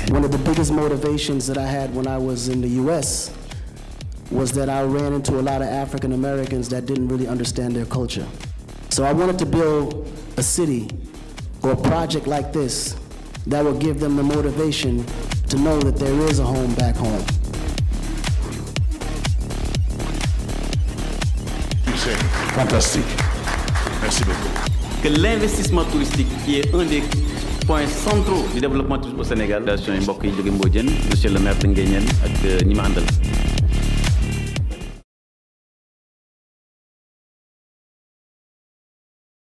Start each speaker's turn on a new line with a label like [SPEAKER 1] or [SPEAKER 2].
[SPEAKER 1] One of the biggest motivations that I had when I was in the US was that I ran into a lot of African Americans that didn't really understand their culture. So I wanted to build a city or a project like this that would give them the motivation to know that there is a home back home.
[SPEAKER 2] Fantastique. Merci beaucoup.
[SPEAKER 3] Que l'investissement touristique qui est un des points centraux du développement touristique au Sénégal, monsieur le maire de Nguéniène ak ñi ma àndal